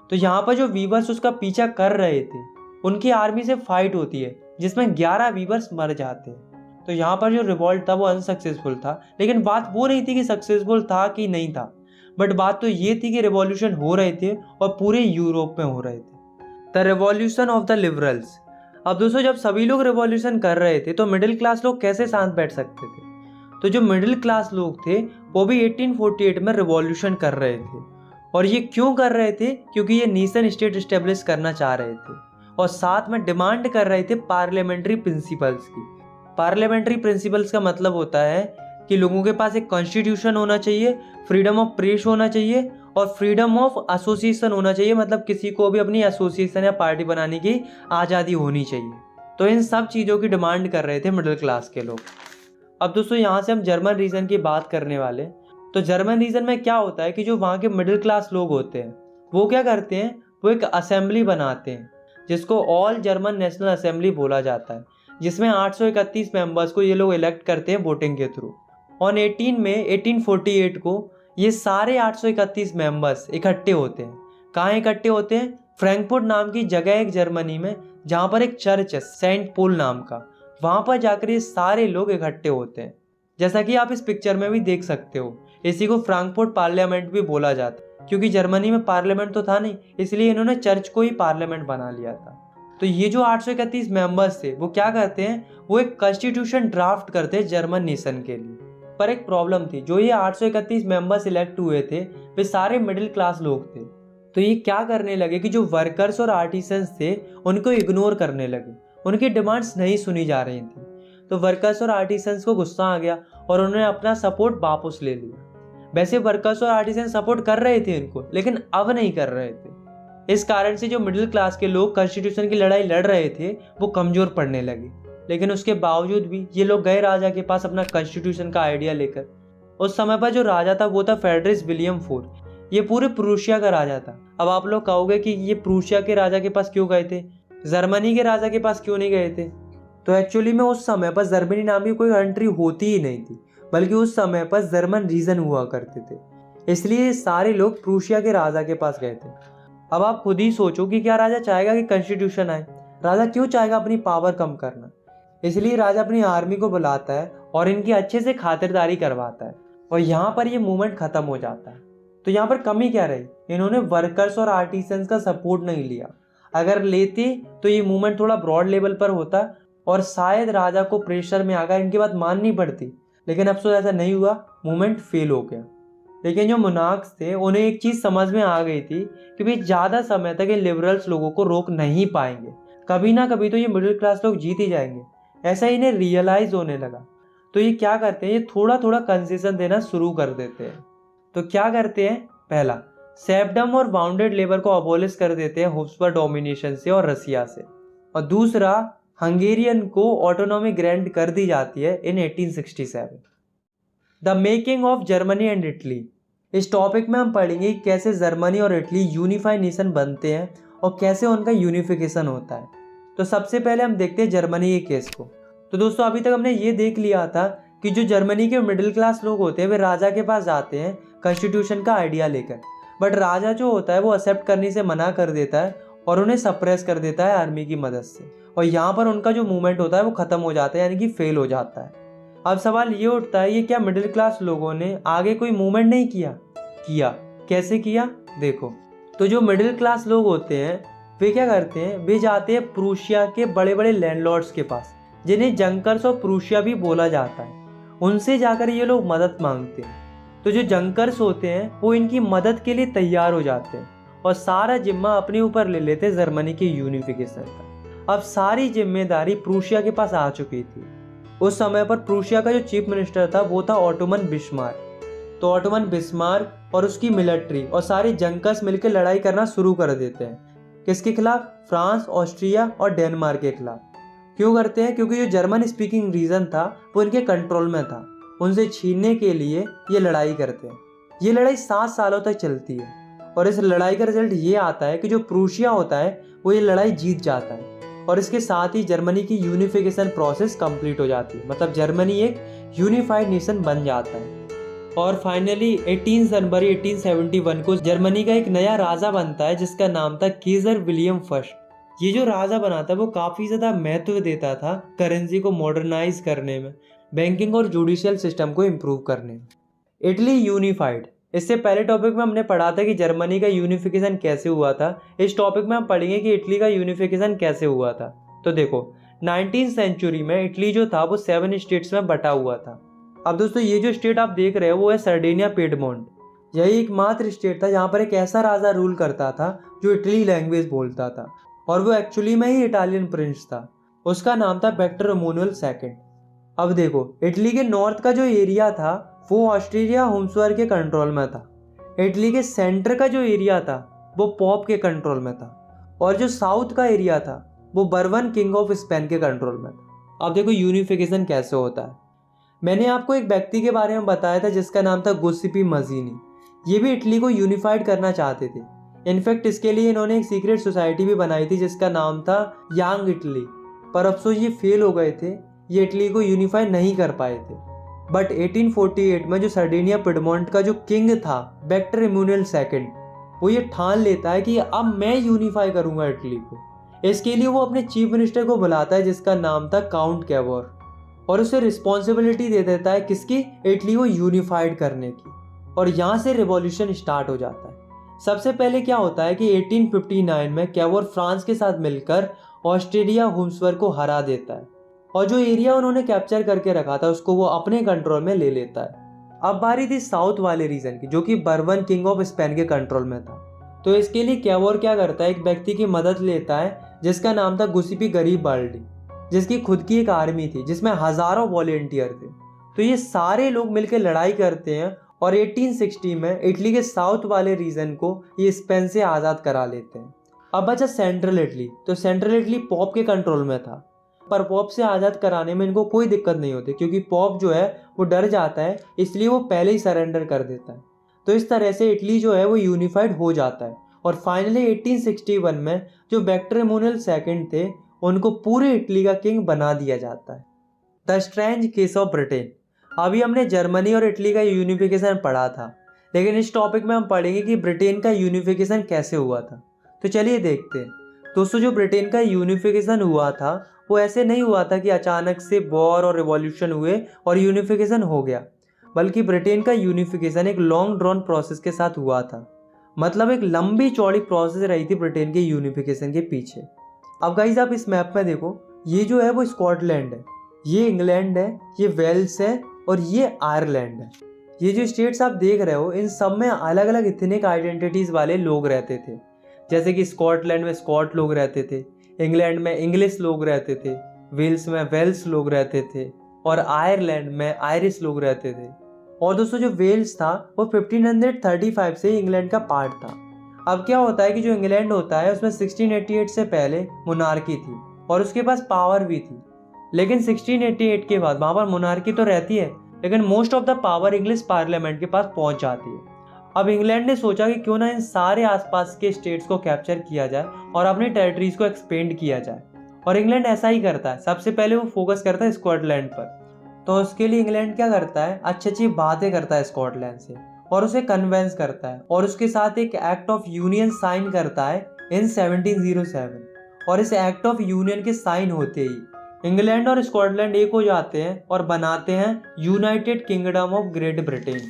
A: तो यहाँ पर जो वीवर्स उसका पीछा कर रहे थे उनकी आर्मी से फाइट होती है, जिसमें 11 वीवर्स मर जाते हैं। तो यहाँ पर जो रिवॉल्ट था वो अनसक्सेसफुल था, लेकिन बात वो नहीं थी कि सक्सेसफुल था कि नहीं था, बट बात तो ये थी कि रिवॉल्यूशन हो रहे थे और पूरे यूरोप में हो रहे थे। The revolution of the liberals. अब दोस्तों, जब सभी लोग रिवॉल्यूशन कर रहे थे तो मिडिल क्लास लोग कैसे शांत बैठ सकते थे? तो जो मिडिल क्लास लोग थे वो भी 1848 में रिवॉल्यूशन कर रहे थे। और ये क्यों कर रहे थे? क्योंकि ये नेशन स्टेट इस्टेब्लिश करना चाह रहे थे और साथ में डिमांड कर रहे थे पार्लियामेंट्री प्रिंसिपल्स की। पार्लियामेंट्री प्रिंसिपल्स का मतलब होता है कि लोगों के पास एक कॉन्स्टिट्यूशन होना चाहिए, फ्रीडम ऑफ प्रेस होना चाहिए और फ्रीडम ऑफ एसोसिएशन होना चाहिए, मतलब किसी को भी अपनी एसोसिएशन या पार्टी बनाने की आज़ादी होनी चाहिए। तो इन सब चीज़ों की डिमांड कर रहे थे मिडिल क्लास के लोग। अब दोस्तों, यहाँ से हम जर्मन रीजन की बात करने वाले। तो जर्मन रीजन में क्या होता है कि जो वहाँ के मिडिल क्लास लोग होते हैं वो क्या करते हैं, वो एक असेंबली बनाते हैं जिसको ऑल जर्मन नेशनल असेंबली बोला जाता है, जिसमें 831 मेंबर्स को ये लोग इलेक्ट करते हैं वोटिंग के थ्रू। ऑन 18 मई 1848 को ये सारे 831 मेंबर्स इकट्ठे होते हैं। कहाँ इकट्ठे होते हैं? फ्रैंकफर्ट नाम की जगह है एक जर्मनी में, जहाँ पर एक चर्च है सेंट पोल नाम का। वहाँ पर जाकर ये सारे लोग इकट्ठे होते हैं, जैसा कि आप इस पिक्चर में भी देख सकते हो। इसी को फ्रैंकफर्ट पार्लियामेंट भी बोला जाता है, क्योंकि जर्मनी में पार्लियामेंट तो था नहीं, इसलिए इन्होंने चर्च को ही पार्लियामेंट बना लिया था। तो ये जो 831 मेंबर्स थे वो क्या करते हैं, वो एक कॉन्स्टिट्यूशन ड्राफ्ट करते हैं जर्मन नेशन के लिए। पर एक प्रॉब्लम थी, जो ये 831 मेंबर्स इलेक्ट हुए थे वे सारे मिडिल क्लास लोग थे। तो ये क्या करने लगे कि जो वर्कर्स और आर्टिसंस थे उनको इग्नोर करने लगे, उनकी डिमांड्स नहीं सुनी जा रही थी। तो वर्कर्स और आर्टिसंस को गुस्सा आ गया और उन्होंने अपना सपोर्ट वापस ले लिया। वैसे वर्कर्स और आर्टिसन सपोर्ट कर रहे थे इनको, लेकिन अब नहीं कर रहे थे। इस कारण से जो मिडिल क्लास के लोग कॉन्स्टिट्यूशन की लड़ाई लड़ रहे थे वो कमजोर पड़ने लगे। लेकिन उसके बावजूद भी ये लोग गए राजा के पास अपना कॉन्स्टिट्यूशन का आइडिया लेकर। उस समय पर जो राजा था वो था फ्रेडरिक विलियम फोर्थ। ये पूरे प्रूशिया का राजा था। अब आप लोग कहोगे कि ये प्रूशिया के राजा के पास क्यों गए थे, जर्मनी के राजा के पास क्यों नहीं गए थे? तो एक्चुअली में उस समय पर जर्मनी नाम की कोई कंट्री होती ही नहीं थी, बल्कि उस समय पर जर्मन रीजन हुआ करते थे। इसलिए सारे लोग प्रूशिया के राजा के पास गए थे। अब आप खुद ही सोचो कि क्या राजा चाहेगा कि कॉन्स्टिट्यूशन आए? राजा क्यों चाहेगा अपनी पावर कम करना? इसलिए राजा अपनी आर्मी को बुलाता है और इनकी अच्छे से खातिरदारी करवाता है, और यहाँ पर ये मूवमेंट खत्म हो जाता है। तो यहाँ पर कमी क्या रही? इन्होंने वर्कर्स और आर्टिसंस का सपोर्ट नहीं लिया। अगर लेते तो ये मूवमेंट थोड़ा ब्रॉड लेवल पर होता और शायद राजा को प्रेशर में आकर इनकी बात माननी पड़ती, लेकिन अफसोस ऐसा नहीं हुआ, मूवमेंट फेल हो गया। लेकिन जो मोनार्क्स थे उन्हें एक चीज़ समझ में आ गई थी कि भाई ज़्यादा समय तक ये लिबरल्स लोगों को रोक नहीं पाएंगे, कभी ना कभी तो ये मिडिल क्लास लोग जीत ही जाएंगे। ऐसा इन्हें रियलाइज होने लगा। तो ये क्या करते हैं, ये थोड़ा थोड़ा कंसेशन देना शुरू कर देते हैं। तो क्या करते हैं? पहला, सेफ्डम और बाउंडेड लेबर को अबॉलिश कर देते हैं हब्सबर्ग डोमिनेशन से और रसिया से। और दूसरा, हंगेरियन को ऑटोनॉमी ग्रांट कर दी जाती है इन 1867। The making of Germany and Italy. इस टॉपिक में हम पढ़ेंगे कि कैसे जर्मनी और इटली यूनिफाइड नेशन बनते हैं और कैसे उनका यूनिफिकेशन होता है। तो सबसे पहले हम देखते हैं जर्मनी के केस को। तो दोस्तों अभी तक हमने ये देख लिया था कि जो जर्मनी के मिडिल क्लास लोग होते हैं वे राजा के पास जाते हैं कॉन्स्टिट्यूशन का आइडिया लेकर, बट राजा जो होता है वो एक्सेप्ट करने से मना कर देता है और उन्हें सप्रेस कर देता है आर्मी की मदद से, और यहाँ पर उनका जो मूवमेंट होता है वो खत्म हो जाता है, यानी कि फेल हो जाता है। अब सवाल ये उठता है, ये क्या मिडिल क्लास लोगों ने आगे कोई मूवमेंट नहीं किया? कैसे किया? देखो, तो जो मिडिल क्लास लोग होते हैं वे क्या करते हैं, वे जाते हैं प्रूशिया के बड़े बड़े लैंडलॉर्ड्स के पास, जिन्हें जंकर्स और प्रूशिया भी बोला जाता है। उनसे जाकर ये लोग मदद मांगते हैं। तो जो जंकर्स होते हैं वो इनकी मदद के लिए तैयार हो जाते हैं और सारा जिम्मा अपने ऊपर ले लेते हैं जर्मनी के यूनिफिकेशन का। अब सारी जिम्मेदारी प्रूशिया के पास आ चुकी थी। उस समय पर प्रूशिया का जो चीफ मिनिस्टर था वो था ऑटोमन बिस्मार्क। तो ऑटोमन बिस्मार्क और उसकी मिलिट्री और सारे जंकर्स मिलकर लड़ाई करना शुरू कर देते हैं। किसके खिलाफ? फ्रांस, ऑस्ट्रिया और डेनमार्क के खिलाफ। क्यों करते हैं? क्योंकि जो जर्मन स्पीकिंग रीजन था वो इनके कंट्रोल में था, उनसे छीनने के लिए ये लड़ाई करते हैं। ये लड़ाई 7 सालों तक चलती है और इस लड़ाई का रिजल्ट ये आता है कि जो प्रूशिया होता है वो ये लड़ाई जीत जाता है, और इसके साथ ही जर्मनी की यूनिफिकेशन प्रोसेस कंप्लीट हो जाती है। मतलब जर्मनी एक यूनिफाइड नेशन बन जाता है। और फाइनली 18 जनवरी 1871 को जर्मनी का एक नया राजा बनता है जिसका नाम था केजर विलियम फर्स्ट। ये जो राजा बना था वो काफ़ी ज़्यादा महत्व देता था करेंसी को मॉडर्नाइज करने में, बैंकिंग और जुडिशियल सिस्टम को इम्प्रूव करने में। Italy unified. इससे पहले टॉपिक में हमने पढ़ा था कि जर्मनी का यूनिफिकेशन कैसे हुआ था। इस टॉपिक में हम पढ़ेंगे कि इटली का यूनिफिकेशन कैसे हुआ था। तो देखो, 19th सेंचुरी में इटली जो था वो 7 स्टेट्स में बटा हुआ था। अब दोस्तों ये जो स्टेट आप देख रहे हो वो है सर्डिनिया पिएडमोंट। यही एकमात्र स्टेट था जहाँ पर एक ऐसा राजा रूल करता था जो इटली लैंग्वेज बोलता था, और वो एक्चुअली में ही इटालियन प्रिंस था। उसका नाम था विक्टर एमैनुएल II। अब देखो, इटली के नॉर्थ का जो एरिया था वो ऑस्ट्रिया हब्सबर्ग के कंट्रोल में था। इटली के सेंटर का जो एरिया था वो पोप के कंट्रोल में था, और जो साउथ का एरिया था वो बर्बन किंग ऑफ स्पेन के कंट्रोल में था। अब देखो यूनिफिकेशन कैसे होता है। मैंने आपको एक व्यक्ति के बारे में बताया था जिसका नाम था गुस्सीपी मजीनी। ये भी इटली को यूनिफाइड करना चाहते थे। इनफैक्ट इसके लिए इन्होंने एक सीक्रेट सोसाइटी भी बनाई थी जिसका नाम था यंग इटली, पर अफसोस ये फेल हो गए थे, ये इटली को यूनिफाई नहीं कर पाए थे। बट 1848 में जो सर्डिनिया पिएडमोंट का जो किंग था विक्टर एमैनुएल II, वो ये ठान लेता है कि अब मैं यूनिफाई करूंगा इटली को। इसके लिए वो अपने चीफ मिनिस्टर को बुलाता है जिसका नाम था काउंट कैवोर, और उसे रिस्पॉन्सिबिलिटी दे देता है किसकी? इटली को यूनिफाइड करने की। और यहाँ से रिवॉल्यूशन स्टार्ट हो जाता है। सबसे पहले क्या होता है कि 1859 में कैवोर फ्रांस के साथ मिलकर ऑस्ट्रिया हब्सबर्ग को हरा देता है, और जो एरिया उन्होंने कैप्चर करके रखा था उसको वो अपने कंट्रोल में ले लेता है। अब बारी थी साउथ वाले रीजन की, जो कि बर्बन किंग ऑफ स्पेन के कंट्रोल में था। तो इसके लिए कैवोर क्या करता है, एक व्यक्ति की मदद लेता है जिसका नाम था गुस्सीपी गरीबाल्डी, जिसकी खुद की एक आर्मी थी जिसमें हजारों वॉलेंटियर थे। तो ये सारे लोग मिलकर लड़ाई करते हैं और 1860 में इटली के साउथ वाले रीजन को ये स्पेन से आज़ाद करा लेते हैं। अब बचा सेंट्रल इटली। तो सेंट्रल इटली पोप के कंट्रोल में था। पर पॉप से आज़ाद कराने में इनको कोई दिक्कत नहीं होती, क्योंकि पॉप जो है वो डर जाता है, इसलिए वो पहले ही सरेंडर कर देता है। तो इस तरह से इटली जो है वो यूनिफाइड हो जाता है और फाइनली 1861 में जो विक्टर एमुनुएल सेकंड थे उनको पूरे इटली का किंग बना दिया जाता है। The strange case of Britain. अभी हमने जर्मनी और इटली का यूनिफिकेशन पढ़ा था, लेकिन इस टॉपिक में हम पढ़ेंगे कि ब्रिटेन का यूनिफिकेशन कैसे हुआ था। तो चलिए देखते हैं। दोस्तों, जो ब्रिटेन का यूनिफिकेशन हुआ था वो ऐसे नहीं हुआ था कि अचानक से वॉर और रिवॉल्यूशन हुए और यूनिफिकेशन हो गया, बल्कि ब्रिटेन का यूनिफिकेशन एक लॉन्ग ड्रॉन प्रोसेस के साथ हुआ था। मतलब एक लंबी चौड़ी प्रोसेस रही थी ब्रिटेन के यूनिफिकेशन के पीछे। अब गाइस आप इस मैप में देखो, ये जो है वो स्कॉटलैंड है, ये इंग्लैंड है, ये वेल्स है और ये आयरलैंड है। ये जो स्टेट्स आप देख रहे हो इन सब में अलग अलग इथनिक आइडेंटिटीज़ वाले लोग रहते थे। जैसे कि स्कॉटलैंड में स्कॉट लोग रहते थे, इंग्लैंड में इंग्लिश लोग रहते थे, वेल्स में वेल्स लोग रहते थे और आयरलैंड में आयरिश लोग रहते थे। और दोस्तों जो वेल्स था वो 1535 से इंग्लैंड का पार्ट था। अब क्या होता है कि जो इंग्लैंड होता है उसमें 1688 से पहले मोनार्की थी और उसके पास पावर भी थी, लेकिन 1688 के बाद वहाँ पर मोनार्की तो रहती है, लेकिन most of the power English parliament के पास पहुँच जाती है। अब इंग्लैंड ने सोचा कि क्यों ना इन सारे आसपास के स्टेट्स को कैप्चर किया जाए और अपनी टेरिटरीज को एक्सपेंड किया जाए, और इंग्लैंड ऐसा ही करता है। सबसे पहले वो फोकस करता है स्कॉटलैंड पर। तो उसके लिए इंग्लैंड क्या करता है, अच्छी अच्छी बातें करता है स्कॉटलैंड से और उसे कन्वेंस करता है और उसके साथ एक एक्ट ऑफ यूनियन साइन करता है इन 1707। और इस एक्ट ऑफ यूनियन के साइन होते ही इंग्लैंड और स्कॉटलैंड एक हो जाते हैं और बनाते हैं United Kingdom of great Britain.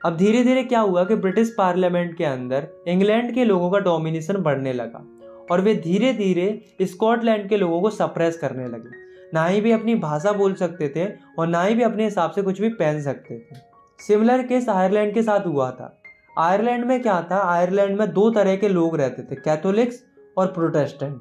A: अब धीरे धीरे क्या हुआ कि ब्रिटिश पार्लियामेंट के अंदर इंग्लैंड के लोगों का डोमिनेशन बढ़ने लगा और वे धीरे धीरे स्कॉटलैंड के लोगों को सप्रेस करने लगे। ना ही भी अपनी भाषा बोल सकते थे और ना ही भी अपने हिसाब से कुछ भी पहन सकते थे। सिमिलर केस आयरलैंड के साथ हुआ था। आयरलैंड में क्या था, आयरलैंड में दो तरह के लोग रहते थे, कैथोलिक्स और प्रोटेस्टेंट।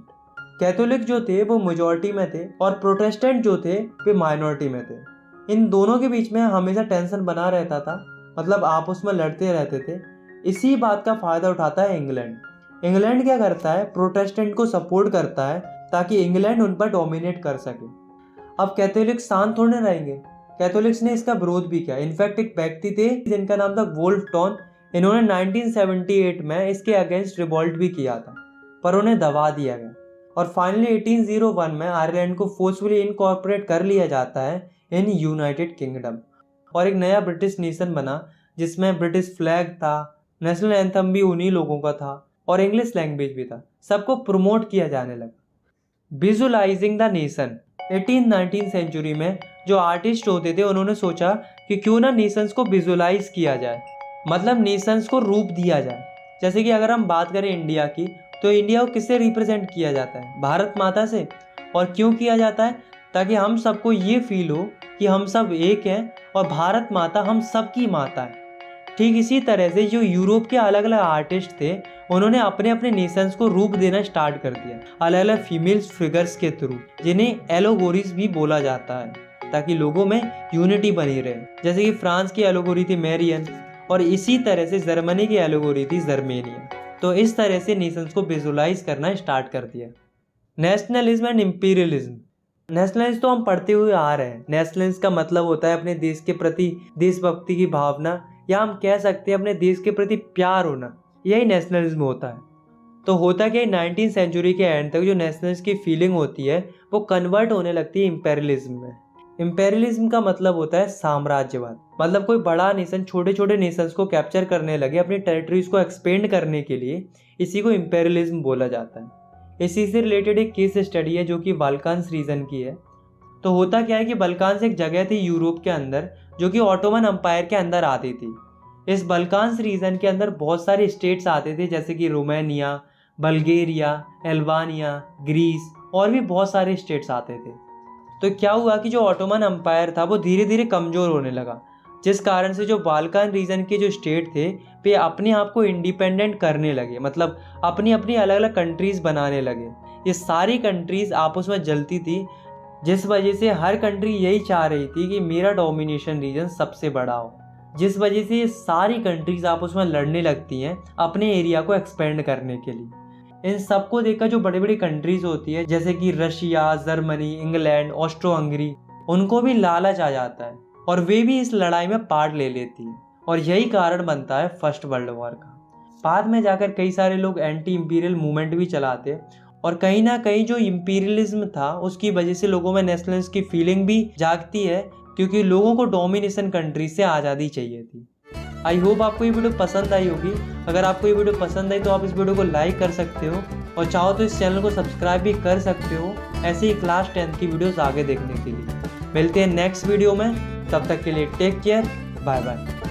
A: कैथोलिक जो थे वो मेजॉरिटी में थे और प्रोटेस्टेंट जो थे वे माइनॉरिटी में थे। इन दोनों के बीच में हमेशा टेंशन बना रहता था, मतलब आपस में लड़ते रहते थे। इसी बात का फायदा उठाता है इंग्लैंड। इंग्लैंड क्या करता है, प्रोटेस्टेंट को सपोर्ट करता है ताकि इंग्लैंड उन पर डोमिनेट कर सके। अब कैथोलिक्स शांत थोड़े रहेंगे, कैथोलिक्स ने इसका विरोध भी किया। इनफैक्ट एक व्यक्ति थे जिनका नाम था वोल्फ टॉन, इन्होंने 1978 में इसके अगेंस्ट रिवॉल्ट भी किया था, पर उन्हें दबा दिया गया और फाइनली 1801 में आयरलैंड को फोर्सफुली इनकॉर्पोरेट कर लिया जाता है इन यूनाइटेड किंगडम और एक नया ब्रिटिश नेशन बना जिसमें ब्रिटिश फ्लैग था, नेशनल एंथम भी उन्हीं लोगों का था और इंग्लिश लैंग्वेज भी था। सबको प्रमोट किया जाने लगा। Visualising the nation. 18-19 सेंचुरी में जो आर्टिस्ट होते थे उन्होंने सोचा कि क्यों ना नेशंस को विजुअलाइज किया जाए, मतलब नेशंस को रूप दिया जाए। जैसे कि अगर हम बात करें इंडिया की, तो इंडिया को किससे रिप्रेजेंट किया जाता है, भारत माता से। और क्यों किया जाता है, ताकि हम सबको ये फील हो कि हम सब एक हैं और भारत माता हम सबकी माता है। ठीक इसी तरह से जो यूरोप के अलग अलग आर्टिस्ट थे उन्होंने अपने अपने नेशंस को रूप देना स्टार्ट कर दिया अलग अलग फीमेल फिगर्स के थ्रू, जिन्हें एलोगोरीज भी बोला जाता है, ताकि लोगों में यूनिटी बनी रहे। जैसे कि फ्रांस की एलोगोरी थी मैरियन और इसी तरह से जर्मनी की एलोगोरी थी जर्मेनिया। तो इस तरह से नेशंस को विजुअलाइज करना स्टार्ट कर दिया। Nationalism and imperialism. नेशनलिज्म तो हम पढ़ते हुए आ रहे हैं। नेशनलिज्म का मतलब होता है अपने देश के प्रति देशभक्ति की भावना, या हम कह सकते हैं अपने देश के प्रति प्यार होना, यही नेशनलिज्म होता है। तो होता क्या, 19वीं सेंचुरी के एंड तक जो नेशनलिज्म की फीलिंग होती है वो कन्वर्ट होने लगती है इंपेरियलिज्म में। इंपेरियलिज्म का मतलब होता है साम्राज्यवाद, मतलब कोई बड़ा नेशन छोटे छोटे नेशंस को कैप्चर करने लगे अपनी टेरिटरीज को एक्सपेंड करने के लिए, इसी को इंपेरियलिज्म बोला जाता है। इसी से रिलेटेड एक केस स्टडी है जो कि बाल्कान्स रीजन की है। तो होता क्या है कि बाल्कान्स एक जगह थी यूरोप के अंदर जो कि ऑटोमन एम्पायर के अंदर आती थी। इस बाल्कान्स रीजन के अंदर बहुत सारे स्टेट्स आते थे, जैसे कि रोमानिया, बल्गेरिया, अल्बानिया, ग्रीस और भी बहुत सारे स्टेट्स आते थे। तो क्या हुआ कि जो ऑटोमन एम्पायर था वो धीरे धीरे कमज़ोर होने लगा, जिस कारण से जो बाल्कान रीजन के जो स्टेट थे वे अपने आप को इंडिपेंडेंट करने लगे, मतलब अपनी अपनी अलग अलग कंट्रीज़ बनाने लगे। ये सारी कंट्रीज़ आपस में जलती थी, जिस वजह से हर कंट्री यही चाह रही थी कि मेरा डोमिनेशन रीजन सबसे बड़ा हो, जिस वजह से ये सारी कंट्रीज़ आपस में लड़ने लगती हैं अपने एरिया को एक्सपेंड करने के लिए। इन सबको देखकर जो बड़ी बड़ी कंट्रीज होती है जैसे कि Russia, Germany, England, Austro Hungary, उनको भी लालच आ जाता है और वे भी इस लड़ाई में पार्ट ले लेती है और यही कारण बनता है फर्स्ट वर्ल्ड वॉर का। बाद में जाकर कई सारे लोग एंटी इंपीरियल मूवमेंट भी चलाते और कहीं ना कहीं जो इंपीरियलिज्म था उसकी वजह से लोगों में नेशनलिज्म की फीलिंग भी जागती है, क्योंकि लोगों को डोमिनेशन कंट्री से आज़ादी चाहिए थी। आई होप आपको ये वीडियो पसंद आई होगी। अगर आपको ये वीडियो पसंद आई तो आप इस वीडियो को लाइक कर सकते हो और चाहो तो इस चैनल को सब्सक्राइब भी कर सकते हो ऐसे ही क्लास 10 की वीडियोस आगे देखने के लिए। मिलते हैं नेक्स्ट वीडियो में, तब तक के लिए टेक केयर, बाय बाय।